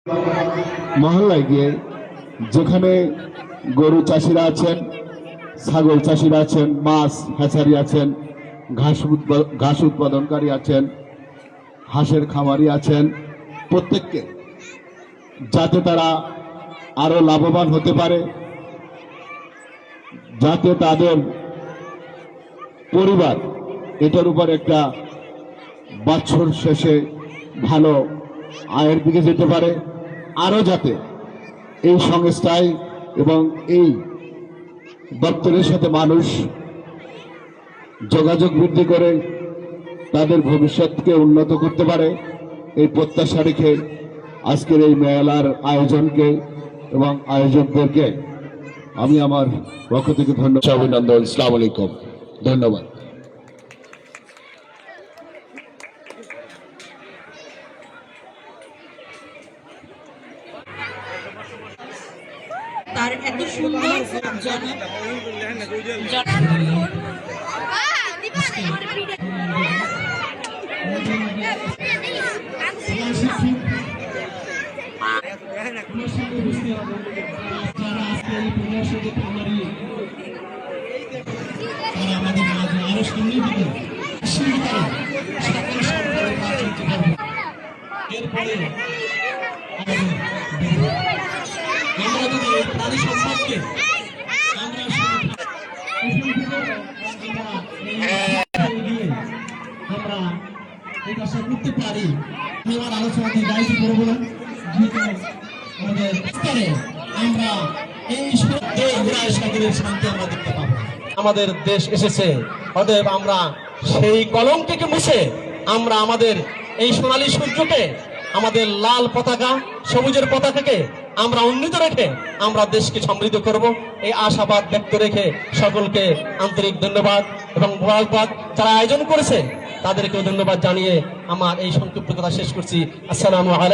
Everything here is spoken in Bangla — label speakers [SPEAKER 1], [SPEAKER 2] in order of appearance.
[SPEAKER 1] মহল্লায় গিয়ে যেখানে গরু চাষিরা আছেন, ছাগল চাষিরা আছেন, মাছ হ্যাচারি আছেন, ঘাস উৎপাদনকারী আছেন, হাঁসের খামারি আছেন, প্রত্যেককে যাতে তারা আরো লাভবান হতে পারে, যাতে তাদের পরিবার এটার উপর একটা বছর শেষে ভালো আয়ের দিকে যেতে পারে, আরো যাতে এই সংস্থায় এবং এই দপ্তরের সাথে মানুষ যোগাযোগ বৃদ্ধি করে তাদের ভবিষ্যৎকে উন্নত করতে পারে, এই প্রত্যাশা রেখে আজকের এই মেলার আয়োজনকে এবং আয়োজকদেরকে আমি আমার পক্ষ থেকে ধন্যবাদ, অভিনন্দন। আসসালামু আলাইকুম, ধন্যবাদ।
[SPEAKER 2] তার এত সুন্দর আমরা যদি এই প্রাণী সম্পর্কে আমরা এই কাজটা করতে পারি, আমি আমার আলোচনা দিয়ে দায়িত্ব করবো না, যেহেতু আমাদের স্তরে আমরা এই শান্তি আমরা দেখতে পাবো। আমাদের দেশ এসেছে, অতএব আমরা সেই কলঙ্ককে মুছে আমরা আমাদের এই সোনালী সূর্যকে, আমাদের লাল পতাকা, সবুজের পতাকাকে আমরা উন্নীত রেখে আমরা দেশকে সমৃদ্ধ করব, এই আশাবাদ ব্যক্ত রেখে সকলকে আন্তরিক ধন্যবাদ এবং মোবারকবাদ। যারা আয়োজন করেছে তাদেরকেও ধন্যবাদ জানিয়ে আমার এই সংক্ষিপ্ত কথা শেষ করছি। আসসালামু আলাইকুম।